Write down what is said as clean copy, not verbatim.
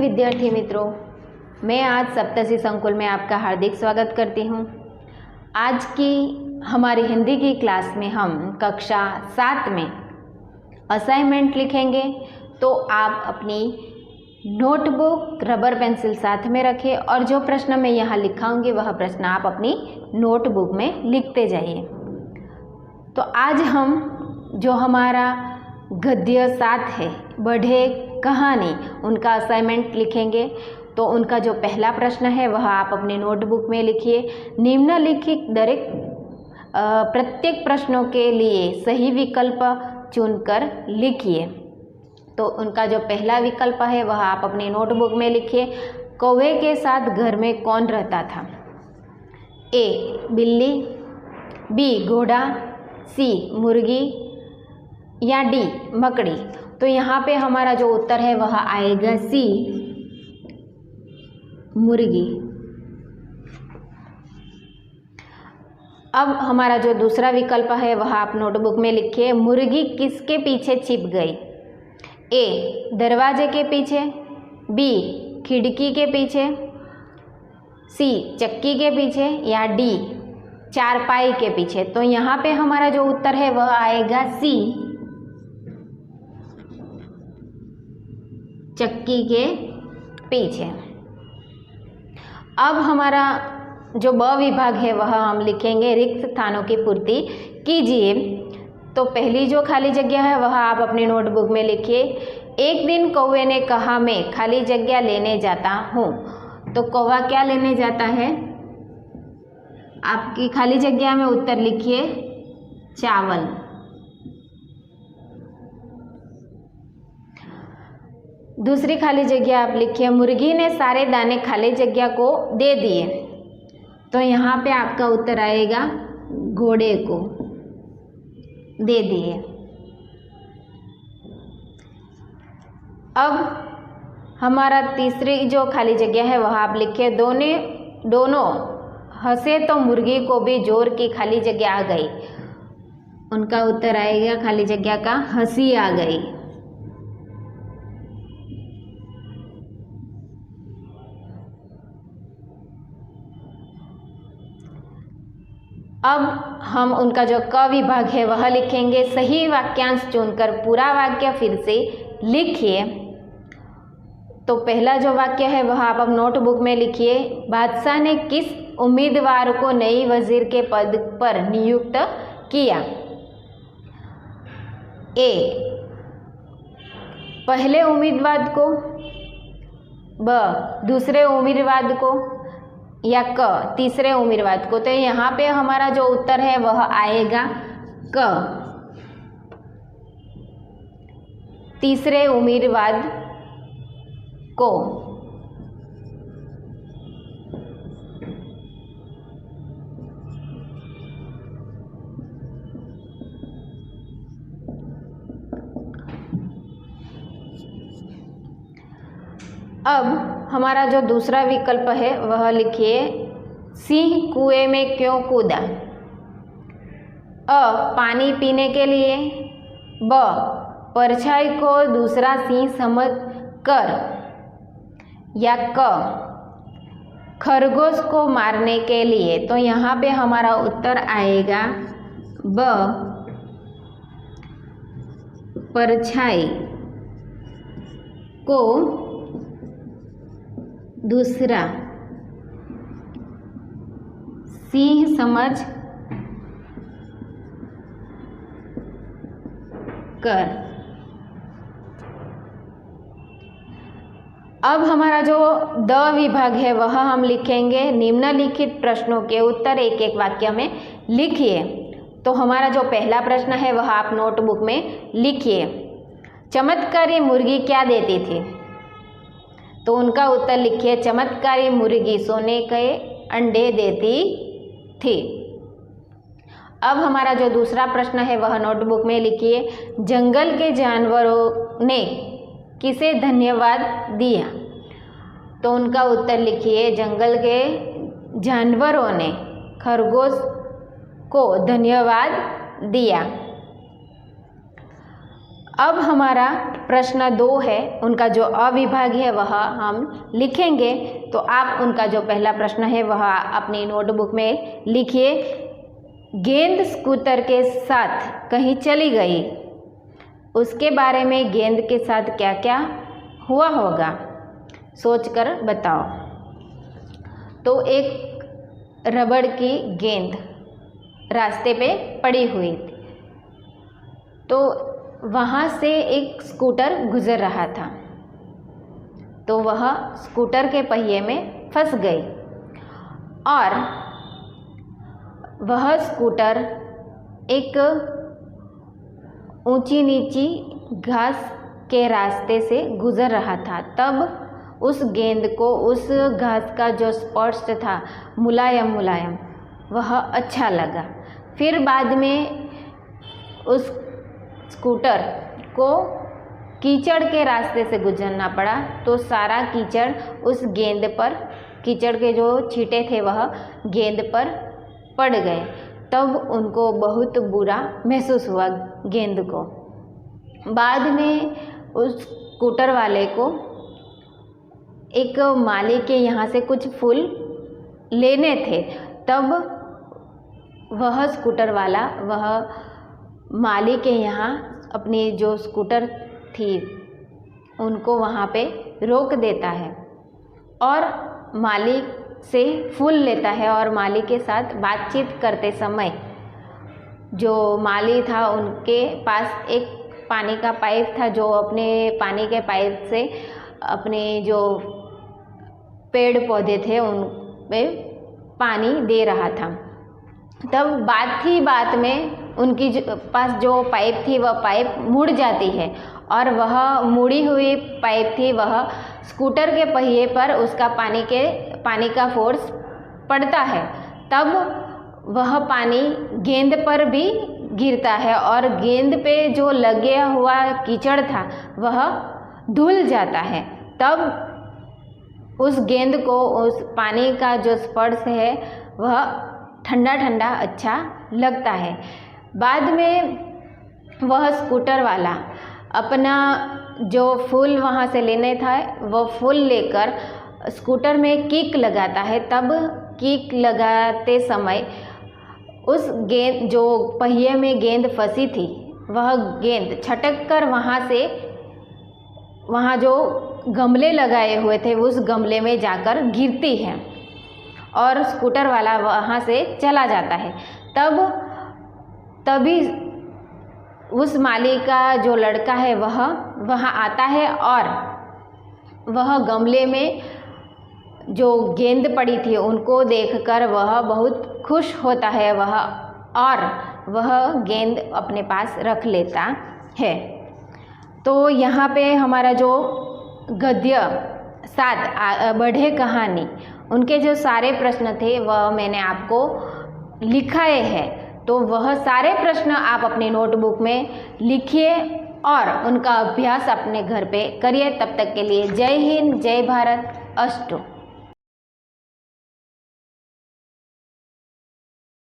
विद्यार्थी मित्रों, मैं आज सप्तऋषि संकुल में आपका हार्दिक स्वागत करती हूँ। आज की हमारी हिंदी की क्लास में हम कक्षा 7 में असाइनमेंट लिखेंगे, तो आप अपनी नोटबुक रबर पेंसिल साथ में रखें और जो प्रश्न मैं यहाँ लिखाऊंगी वह प्रश्न आप अपनी नोटबुक में लिखते जाइए। तो आज हम जो हमारा गद्य 7 है, बढ़े कहानी, उनका असाइनमेंट लिखेंगे। तो उनका जो पहला प्रश्न है वह आप अपने नोटबुक में लिखिए। निम्नलिखित प्रत्येक प्रश्नों के लिए सही विकल्प चुनकर लिखिए। तो उनका जो पहला विकल्प है वह आप अपने नोटबुक में लिखिए। कौवे के साथ घर में कौन रहता था? ए बिल्ली, बी घोड़ा, सी मुर्गी या डी मकड़ी। तो यहाँ पे हमारा जो उत्तर है वह आएगा सी मुर्गी। अब हमारा जो दूसरा विकल्प है वह आप नोटबुक में लिखिए। मुर्गी किसके पीछे छिप गई? ए दरवाजे के पीछे, बी खिड़की के पीछे, सी चक्की के पीछे या डी चारपाई के पीछे। तो यहाँ पे हमारा जो उत्तर है वह आएगा सी चक्की के पीछे। अब हमारा जो ब विभाग है वह हम लिखेंगे। रिक्त स्थानों की पूर्ति कीजिए। तो पहली जो खाली जगह है वह आप अपनी नोटबुक में लिखिए। एक दिन कौवे ने कहा मैं खाली जगह लेने जाता हूँ। तो कौवा क्या लेने जाता है? आपकी खाली जगह में उत्तर लिखिए चावल। दूसरी खाली जगह आप लिखिए मुर्गी ने सारे दाने खाली जगह को दे दिए। तो यहाँ पे आपका उत्तर आएगा घोड़े को दे दिए। अब हमारा तीसरी जो खाली जगह है वह आप लिखिए। दोनों हंसे तो मुर्गी को भी जोर की खाली जगह आ गई। उनका उत्तर आएगा खाली जगह का हंसी आ गई। अब हम उनका जो क विभाग है वह लिखेंगे। सही वाक्यांश चुनकर पूरा वाक्य फिर से लिखिए। तो पहला जो वाक्य है वह आप अब नोटबुक में लिखिए। बादशाह ने किस उम्मीदवार को नई वजीर के पद पर नियुक्त किया? ए पहले उम्मीदवार को, ब दूसरे उम्मीदवार को या क तीसरे उम्मीदवार को। तो यहाँ पे हमारा जो उत्तर है वह आएगा क तीसरे उम्मीदवार को। अब हमारा जो दूसरा विकल्प है वह लिखिए। सिंह कुएं में क्यों कूदा? अ पानी पीने के लिए, ब परछाई को दूसरा सिंह समझ कर, या क खरगोश को मारने के लिए। तो यहाँ पे हमारा उत्तर आएगा ब परछाई को दूसरा सिंह समझ कर। अब हमारा जो द विभाग है वह हम लिखेंगे। निम्नलिखित प्रश्नों के उत्तर एक एक वाक्य में लिखिए। तो हमारा जो पहला प्रश्न है वह आप नोटबुक में लिखिए। चमत्कारी मुर्गी क्या देती थी? तो उनका उत्तर लिखिए। चमत्कारी मुर्गी सोने के अंडे देती थी। अब हमारा जो दूसरा प्रश्न है वह नोटबुक में लिखिए। जंगल के जानवरों ने किसे धन्यवाद दिया? तो उनका उत्तर लिखिए। जंगल के जानवरों ने खरगोश को धन्यवाद दिया। अब हमारा प्रश्न 2 है, उनका जो अविभाग है वह हम लिखेंगे। तो आप उनका जो पहला प्रश्न है वह अपनी नोटबुक में लिखिए। गेंद स्कूटर के साथ कहीं चली गई, उसके बारे में गेंद के साथ क्या क्या हुआ होगा, सोचकर बताओ। तो एक रबड़ की गेंद रास्ते पे पड़ी हुई थी, तो वहाँ से एक स्कूटर गुजर रहा था, तो वह स्कूटर के पहिए में फंस गई और वह स्कूटर एक ऊंची नीची घास के रास्ते से गुजर रहा था। तब उस गेंद को उस घास का जो स्पर्श था मुलायम मुलायम, वह अच्छा लगा। फिर बाद में उस स्कूटर को कीचड़ के रास्ते से गुजरना पड़ा, तो सारा कीचड़ उस गेंद पर, कीचड़ के जो छींटे थे वह गेंद पर पड़ गए। तब उनको बहुत बुरा महसूस हुआ गेंद को। बाद में उस स्कूटर वाले को एक माली के यहाँ से कुछ फूल लेने थे, तब वह स्कूटर वाला वह माली के यहाँ अपनी जो स्कूटर थी उनको वहाँ पे रोक देता है और मालिक से फूल लेता है और माली के साथ बातचीत करते समय जो माली था उनके पास एक पानी का पाइप था, जो अपने पानी के पाइप से अपने जो पेड़ पौधे थे उन पे पानी दे रहा था। तब बात ही बात में उनकी पास जो पाइप थी वह पाइप मुड़ जाती है और वह मुड़ी हुई पाइप थी वह स्कूटर के पहिए पर उसका पानी का फोर्स पड़ता है। तब वह पानी गेंद पर भी गिरता है और गेंद पे जो लगे हुआ कीचड़ था वह धुल जाता है। तब उस गेंद को उस पानी का जो स्पर्श है वह ठंडा ठंडा अच्छा लगता है। बाद में वह स्कूटर वाला अपना जो फूल वहाँ से लेने था वह फूल लेकर स्कूटर में किक लगाता है। तब किक लगाते समय उस गेंद जो पहिए में गेंद फंसी थी वह गेंद छटक कर वहाँ जो गमले लगाए हुए थे उस गमले में जाकर गिरती है और स्कूटर वाला वहाँ से चला जाता है। तभी उस माली का जो लड़का है वह वहाँ आता है और वह गमले में जो गेंद पड़ी थी उनको देखकर वह बहुत खुश होता है और वह गेंद अपने पास रख लेता है। तो यहाँ पे हमारा जो गद्य 7 बढ़े कहानी, उनके जो सारे प्रश्न थे वह मैंने आपको लिखाए हैं। तो वह सारे प्रश्न आप अपनी नोटबुक में लिखिए और उनका अभ्यास अपने घर पे करिए। तब तक के लिए जय हिंद, जय भारत, अस्तु।